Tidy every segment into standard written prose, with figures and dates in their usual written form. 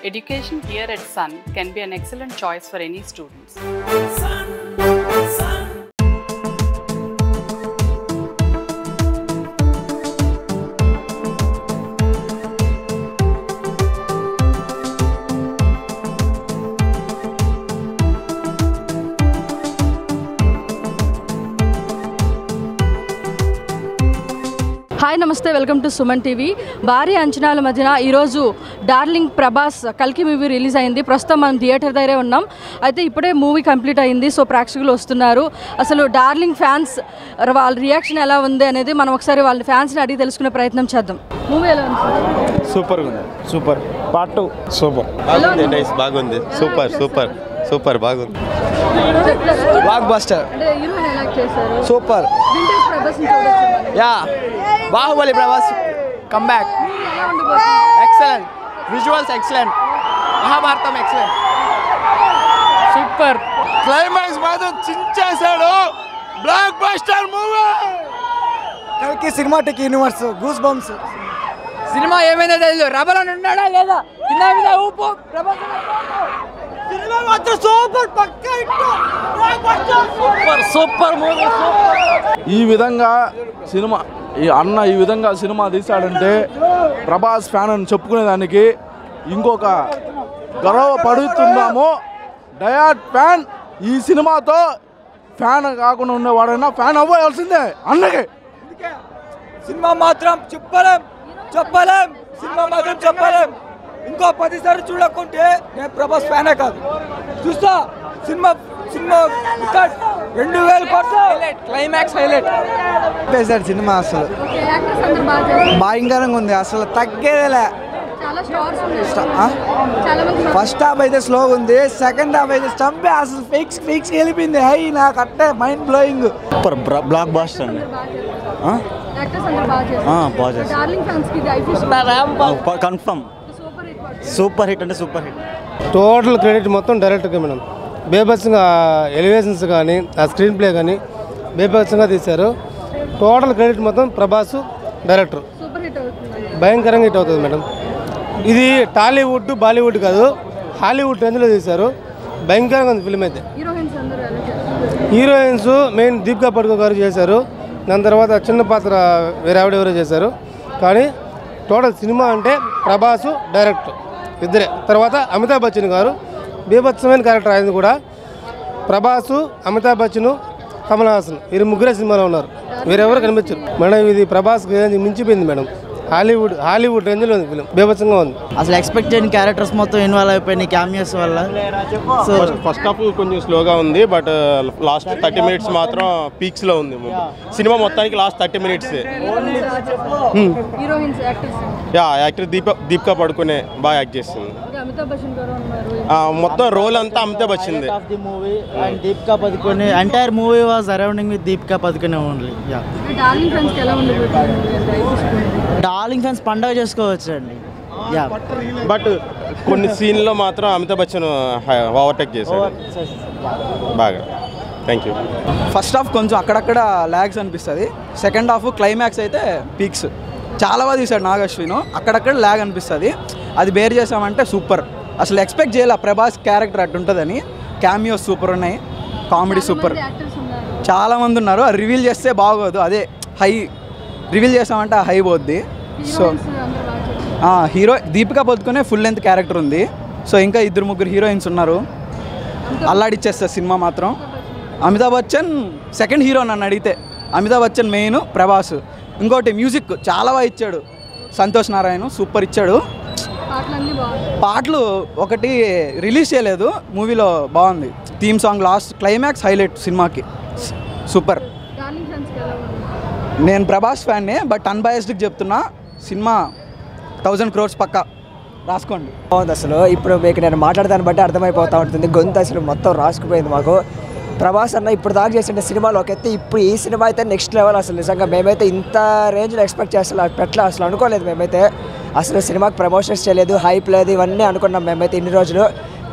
Education here at Sun can be an excellent choice for any students. Hi నమస్తే welcome to Suman TV. భారీ అంచనాల మధ్యన ఈరోజు darling Prabhas కల్కి మూవీ రిలీజ్ అయింది. ప్రస్తుతం మనం థియేటర్ దగ్గరే ఉన్నాం. అయితే ఇప్పుడే మూవీ కంప్లీట్ అయింది. సో ప్రేక్షకులు వస్తున్నారు. అసలు డార్లింగ్ ఫ్యాన్స్ వాళ్ళ రియాక్షన్ ఎలా ఉంది అనేది మనం ఒకసారి వాళ్ళ ఫ్యాన్స్ని అడిగి తెలుసుకునే ప్రయత్నం చేద్దాం. మూవీ ఎలా ఉంది? సూపర్గా ఉంది. సూపర్. Part 2 super. బాగుంది. నైస్. బాగుంది. సూపర్ సూపర్ సూపర్ బాగుంది. Blockbuster. అంటే హీరోయిన్ ఎలా చేశారు? సూపర్. వింటేజ్ ప్రభాస్ ని చూడొచ్చు. Yeah Baahubali Prabhas come back. Excellent. Visuals excellent. Mahabharatam excellent. Super. Climax మాత్రం చించేశాడు. Blockbuster movie. కల్కి cinematic universe goosebumps. Cinema ఏమైందో తెలియదు. రబలన్ ఉన్నాడా లేదా కింద మీద ఊపు. ప్రభాస్ సినిమా మాత్రం సూపర్. పక్కా hit. Blockbuster super super movie. ఈ విధంగా సినిమా ఈ విధంగా సినిమా తీశాడంటే ప్రభాస్ ఫ్యాన్ అని చెప్పుకునేదానికి ఇంకొక గర్వపడుతున్నాము. డయాట్ ఫ్యాన్ ఈ సినిమాతో ఫ్యాన్ కాకుండా ఉండేవాడైనా ఫ్యాన్ అవ్వాల్సిందే అన్నకి. సినిమా మాత్రం చెప్పలేం. సినిమా మాత్రం చెప్పలేం. ఇంకో 10 సార్లు చూడకుంటే నేను ప్రభాస్ ఫ్యానే కాదు. చూస్తా సినిమా 2000 క్లైమాక్స్ హైలైట్ చేశాడు సినిమా. అసలు భయంకరంగా ఉంది. అసలు తగ్గేదేలే. ఫస్ట్ హాఫ్ అయితే స్లోగా ఉంది. సెకండ్ హాఫ్ అయితే స్టంపే అసలు ఫిక్స్ వెళ్ళిపోయింది. హై నాకు అట్టే mind blowing. Super. Block buster అండి. కన్ఫర్మ్ సూపర్ హిట్ అంటే సూపర్ హిట్. టోటల్ క్రెడిట్ మొత్తం డైరెక్టర్గా మేడం. బేబస్గా ఎలివేషన్స్ కానీ ఆ స్క్రీన్ ప్లే కానీ బేబస్గా తీశారు. టోటల్ క్రెడిట్ మొత్తం ప్రభాస్ డైరెక్టర్. భయంకరంగా హిట్ అవుతుంది మేడం. ఇది టాలీవుడ్ బాలీవుడ్ కాదు, హాలీవుడ్ రేంజ్లో తీశారు. భయంకరంగా ఉంది ఫిల్మ్ అయితే. హీరోయిన్స్ మెయిన్ దీపికా పడుకోన్ గారు చేశారు. దాని తర్వాత చిన్న పాత్ర వేరే ఎవరెవరో చేశారు. కానీ టోటల్ సినిమా అంటే ప్రభాస్ డైరెక్టర్ ఇద్దరే. తర్వాత అమితాబ్ బచ్చన్ గారు బీభత్సమైన క్యారెక్టర్ అయింది కూడా. ప్రభాసు, అమితాబ్ బచ్చన్, కమల్ హాసన్ వీరు ముగ్గురే సినిమాలో ఉన్నారు. వీరెవరు కనిపించరు మేడం. ఇది ప్రభాస్ మించిపోయింది మేడం. హాలీవుడ్ రేంజ్లో ఉంది ఫిలిం. బీభత్సంగా ఉంది. అసలు ఎక్స్పెక్ట్ చేయని క్యారెక్టర్స్ మొత్తం ఇన్వాల్వ్ అయిపోయినాయి క్యామియోస్ వల్ల. సో ఫస్ట్ హాఫ్ కొంచెం స్లోగా ఉంది. బట్ లాస్ట్ 30 మినిట్స్ మాత్రం పీక్స్ లో ఉంది. సినిమా మొత్తానికి లాస్ట్ 30 మినిట్స్. యాక్టర్ దీపికా పడుకునే బాగా యాక్ట్ చేస్తుంది. మొత్తం రోల్ అంతా Amitabh Bachchan. Movie and Deepika Padukone entire movie was arounding with Deepika Padukone only. Darling fans పండగ చేసుకోవచ్చు అండి. బట్ కొన్ని సీన్లో మాత్రం అమితాబ్ బచ్చన్ ఓవర్టేక్ చేశాడు బాగా. Thank you. ఫస్ట్ హాఫ్ కొంచెం అక్కడక్కడ ల్యాగ్స్ అనిపిస్తుంది. సెకండ్ హాఫ్ క్లైమాక్స్ అయితే పీక్స్. చాలా బాగా తీశాడు నాగశ్విను. అక్కడక్కడ ల్యాగ్ అనిపిస్తుంది. అది బేర్ చేసామంటే సూపర్. అసలు ఎక్స్పెక్ట్ చేయాలి ప్రభాస్ క్యారెక్టర్ అటు ఉంటుందని. క్యామియోస్ సూపర్ ఉన్నాయి. Comedy super. చాలామంది ఉన్నారు. అది రివీల్ చేస్తే బాగోదు. అదే హై రివీల్ చేసామంటే ఆ హై పోద్ది. So hero Deepika Padukone full length character ఉంది. సో ఇంకా 2-3 హీరోయిన్స్ ఉన్నారు. అల్లాడిచ్చేస్తారు సినిమా మాత్రం. అమితాబ్ బచ్చన్ సెకండ్ హీరో నన్ను అడిగితే. అమితాబ్ బచ్చన్ మెయిన్, ప్రభాస్. ఇంకోటి మ్యూజిక్ చాలా బాగా ఇచ్చాడు సంతోష్ నారాయణ. సూపర్ ఇచ్చాడు. పాటలు ఒకటి రిలీజ్ చేయలేదు మూవీలో, బాగుంది. Theme song last climax highlight సినిమాకి. సూపర్. నేను ప్రభాస్ ఫ్యాన్నే, బట్ అన్బయాస్డ్కి చెప్తున్నా. సినిమా 1000 crores పక్కా రాసుకోండి. బాగుంది అసలు. ఇప్పుడు మీకు నేను మాట్లాడదాన్ని బట్టి అర్థమైపోతూ ఉంటుంది. గొంతు అసలు మొత్తం రాసుకుపోయింది మాకు. ప్రభాస్ అన్న ఇప్పుడు దాకా చేసిన సినిమాలో ఒక ఎత్తే, ఇప్పుడు ఈ సినిమా అయితే నెక్స్ట్ లెవెల్. అసలు నిజంగా మేమైతే ఇంత రేంజ్లో ఎక్స్పెక్ట్ చేస్తాం పెట్టలే, అసలు అనుకోలేదు మేమైతే. అసలు సినిమాకి ప్రమోషన్స్ చేయలేదు, హైప్ లేదు, ఇవన్నీ అనుకున్నాం మేమైతే ఇన్ని రోజులు.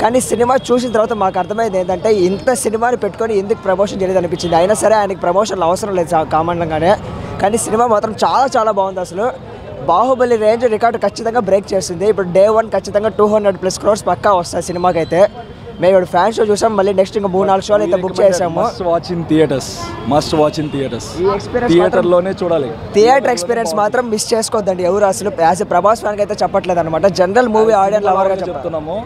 కానీ సినిమా చూసిన తర్వాత మాకు అర్థమైంది ఏంటంటే ఇంత సినిమాని పెట్టుకొని ఎందుకు ప్రమోషన్ చేయలేదు అనిపించింది. అయినా సరే ఆయనకి ప్రమోషన్లు అవసరం లేదు కామన్గానే. కానీ సినిమా మాత్రం చాలా చాలా బాగుంది. అసలు బాహుబలి రేంజ్ రికార్డు ఖచ్చితంగా బ్రేక్ చేస్తుంది. ఇప్పుడు డే 1 ఖచ్చితంగా 200+ crores పక్కా వస్తాయి సినిమాకి అయితే. మేము ఇప్పుడు ఫ్యాన్ షో చూసాం, మళ్ళీ నెక్స్ట్ ఇంకా 3-4 షోలు అయితే బుక్ చేసాము. మస్ట్ వాచ్ ఇన్ థియేటర్స్ థియేటర్లోనే చూడాలి. థియేటర్ ఎక్స్పీరియన్స్ మాత్రం మిస్ చేసుకోవద్దండి ఎవరు అసలు. యాజ్ ఎ ప్రభాస్ ఫ్యాన్కి అయితే చెప్పట్లేదు అనమాట, జనరల్ మూవీ ఆడియన్స్ లవర్గా చెప్తున్నాము.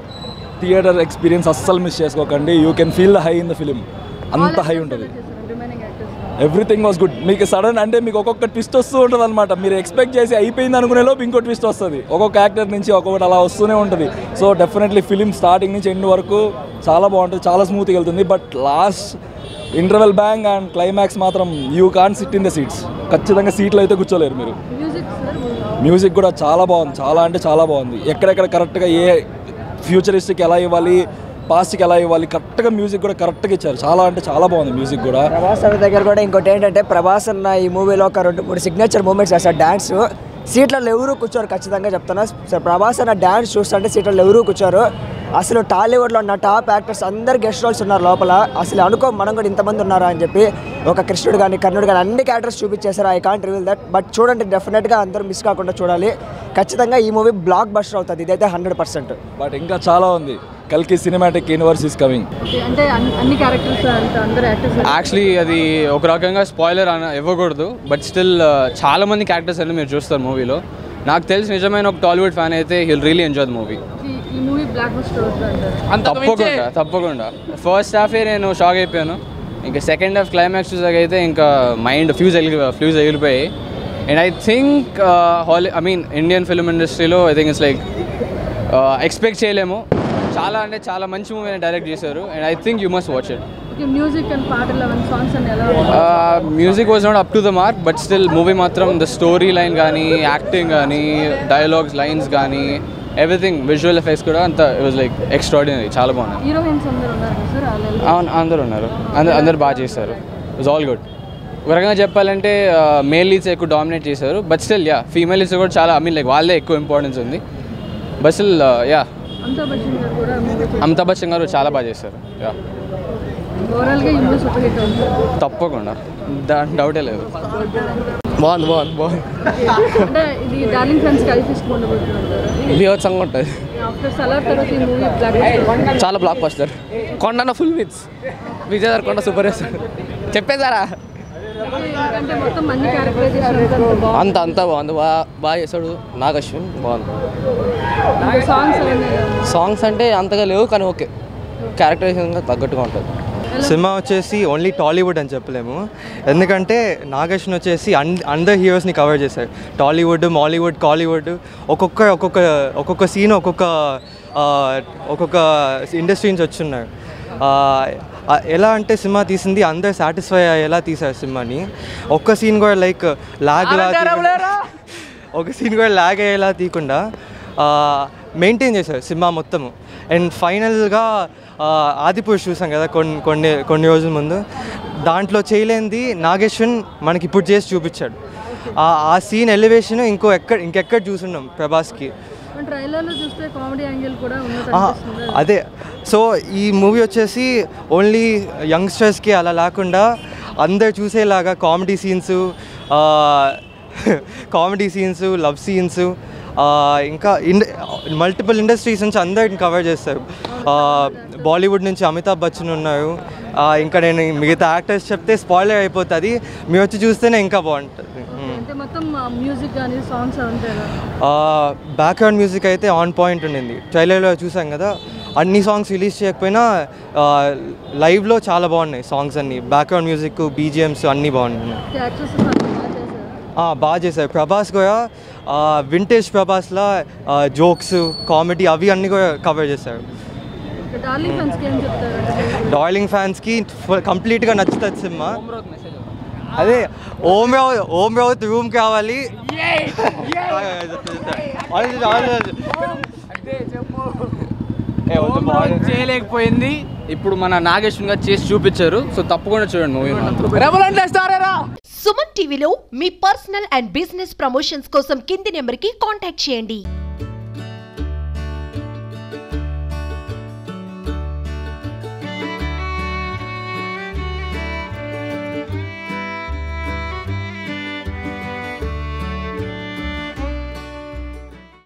థియేటర్ ఎక్స్పీరియన్స్ అస్సలు మిస్ చేసుకోకండి. You can feel the high in the film. అంత హై ఉంటుంది. Everything was good. మీకు సడన్ అంటే మీకు ఒక్కొక్క ట్విస్ట్ వస్తూ ఉంటుంది అనమాట. మీరు ఎక్స్పెక్ట్ చేసి అయిపోయింది అనుకునే లోపు ఇంకో ట్విస్ట్ వస్తుంది. ఒక్కొక్క యాక్టర్ నుంచి ఒక్కొక్కటి అలా వస్తూనే ఉంటుంది. సో డెఫినెట్లీ ఫిలిం స్టార్టింగ్ నుంచి ఎండ్ వరకు చాలా బాగుంటుంది, చాలా స్మూత్గా వెళ్తుంది. But last interval bang and climax మాత్రం you can sit in the seats. ఖచ్చితంగా సీట్లు అయితే కూర్చోలేరు మీరు. మ్యూజిక్ కూడా చాలా బాగుంది, చాలా అంటే చాలా బాగుంది. ఎక్కడెక్కడ కరెక్ట్గా ఏ ఫ్యూచరిస్టిక్ ఎలా ఇవ్వాలి, పాస్ట్కి ఎలా ఇవ్వాలి, కరెక్ట్గా మ్యూజిక్ కూడా కరెక్ట్గా ఇచ్చారు. చాలా అంటే చాలా బాగుంది మ్యూజిక్ కూడా. ప్రభాస్ అన్న దగ్గర కూడా ఇంకోటి ఏంటంటే, ప్రభాస్ అన్న ఈ మూవీలో ఒక 2-3 సిగ్నేచర్ మూమెంట్స్ చేస్తారు. డ్యాన్స్ సీట్లలో ఎవరు కూర్చోరు, ఖచ్చితంగా చెప్తున్నా. ప్రభాస్ అన్న డ్యాన్స్ చూస్తుంటే సీట్లలో ఎవరు కూర్చోరు. అసలు టాలీవుడ్లో ఉన్న టాప్ యాక్టర్స్ అందరు గెస్ట్ రోల్స్ ఉన్నారు లోపల. అసలు అనుకో మనం కూడా ఇంతమంది ఉన్నారా అని చెప్పి. ఒక కృష్ణుడు కానీ కర్ణుడు కానీ అన్ని క్యారెక్టర్స్ చూపించేశారు. I can't reveal that. But చూడండి, డెఫినెట్గా అందరూ మిస్ కాకుండా చూడాలి. ఖచ్చితంగా ఈ మూవీ బ్లాక్ బస్టర్ అవుతుంది, ఇదైతే 100%. బట్ ఇంకా చాలా ఉంది. కల్కి సినిమాటిక్ యూనివర్స్ ఇస్ కమింగ్. అంటే అన్ని క్యారెక్టర్స్ అందరూ యాక్టర్స్. యాక్చువల్లీ అది ఒక రకంగా స్పాయిలర్ ఇవ్వకూడదు, బట్ స్టిల్ చాలా మంది క్యారెక్టర్స్ అన్ని మీరు చూస్తారు మూవీలో. నాకు తెలిసి నిజమైన ఒక టాలీవుడ్ ఫ్యాన్ అయితే he'll really enjoy the movie. ఈ మూవీ బ్లాక్ బస్టర్ అవుతుంది. తప్పకుండా ఫస్ట్ హాఫే నేను షాక్ అయిపోయాను. ఇంకా సెకండ్ హాఫ్ క్లైమాక్స్ చూసాక అయితే ఇంకా మైండ్ ఫ్యూజ్ ఎగిలిపోయాయి. And I think Indian film ఇండస్ట్రీలో I think it's like expect చేయలేము. చాలా అంటే చాలా మంచి మూవీని డైరెక్ట్ చేశారు. And I think you must watch it. Music and పాటలు సాంగ్స్ అని ఎలా? Music was not up to the mark, but still movie మాత్రం ద స్టోరీ లైన్ కానీ, యాక్టింగ్ కానీ, డైలాగ్స్ లైన్స్ కానీ, ఎవ్రీథింగ్, విజువల్ ఎఫెక్ట్స్ కూడా అంతా ఇట్ వాజ్ లైక్ ఎక్స్ట్రాడినరీ. చాలా బాగున్నాయి. హీరోయిన్స్ అందరూ ఉన్నారు సార్? అవును, అందరూ ఉన్నారు. అందరు బాగా చేశారు. It was all good. ఒక రకంగా చెప్పాలంటే మేల్ లీడ్స్ ఎక్కువ డామినేట్ చేశారు, బట్ స్టిల్ ఫీమేల్ లీడ్స్ కూడా చాలా లైక్ వాళ్ళే ఎక్కువ ఇంపార్టెన్స్ ఉంది. బట్ స్టిల్ అమితాబ్ బచ్చన్ గారు చాలా బాగా చేశారు. తప్పకుండా, డౌటే లేదు. బాగుంది. బీభత్సంగా ఉంటుంది. చాలా బ్లాక్ బస్టర్. కొండన full with Vijay Devarakonda super వేస్తాడు. చెప్పేశారా? అంతా బాగుంది. బాగా చేస్తాడు నాగ్ అశ్విన్. బాగుంది. సాంగ్స్ అంటే అంతగా లేవు, కానీ ఓకే, క్యారెక్టరైజేషన్గా తగ్గట్టుగా ఉంటుంది. సినిమా వచ్చేసి ఓన్లీ టాలీవుడ్ అని చెప్పలేము, ఎందుకంటే వచ్చేసి అందర్ హీరోస్ని కవర్ చేశారు. టాలీవుడ్, మాలీవుడ్, కాలీవుడ్, ఒక్కొక్క సీన్ ఒక్కొక్క ఇండస్ట్రీ నుంచి వచ్చున్నారు. ఎలా అంటే సినిమా తీసింది అందరు సాటిస్ఫై అయ్యేలా తీశారు సినిమాని. ఒక్క సీన్ కూడా లైక్ ల్యాగ్ అయ్యేలా తీయకుండా మెయింటైన్ చేశారు సినిమా మొత్తము. అండ్ ఫైనల్గా ఆదిపురుష్ చూసాం కదా కొన్ని రోజుల ముందు, దాంట్లో చేయలేనిది నాగేశ్వన్ మనకి ఇప్పుడు చేసి చూపించాడు. ఆ సీన్ ఎలివేషన్ ఇంకెక్కడ చూసున్నాం ప్రభాస్కి. అదే, సో ఈ మూవీ వచ్చేసి ఓన్లీ యంగ్స్టర్స్కి అలా లేకుండా అందరు చూసేలాగా కామెడీ సీన్స్, లవ్ సీన్స్, ఇంకా మల్టిపుల్ ఇండస్ట్రీస్ నుంచి అందరిని కవర్ చేస్తారు. బాలీవుడ్ నుంచి అమితాబ్ బచ్చన్ ఉన్నారు. ఇంకా నేను మిగతా యాక్టర్స్ చెప్తే స్పాయిలర్ అయిపోతుంది, మీరు వచ్చి చూస్తేనే ఇంకా బాగుంటుంది. బ్యాక్గ్రౌండ్ మ్యూజిక్ అయితే ఆన్ పాయింట్ ఉండింది. ట్రైలర్లో చూసాం కదా, అన్ని సాంగ్స్ రిలీజ్ చేయకపోయినా లైవ్లో చాలా బాగున్నాయి సాంగ్స్ అన్నీ. బ్యాక్గ్రౌండ్ మ్యూజిక్, బీజిఎమ్స్ అన్నీ బాగున్నాయి. బాగా చేశారు. ప్రభాస్ కూడా వింటేజ్ ప్రభాస్లా జోక్స్, కామెడీ అవి అన్నీ కూడా కవర్ చేశారు. డార్లింగ్ ఫ్యాన్స్కి కంప్లీట్గా నచ్చుతుంది సినిమా. అదే ఓం రావుత్ రూమ్కి రావాలి. చేయలేకపోయింది, ఇప్పుడు మన నాగేశ్వన్ గారు చేసి చూపించారు. సో తప్పకుండా చూడండి మూవీ. సుమన్ టీవీలో మీ పర్సనల్ అండ్ బిజినెస్ ప్రమోషన్స్ కోసం కింది నెంబర్కి కాంటాక్ట్ చేయండి.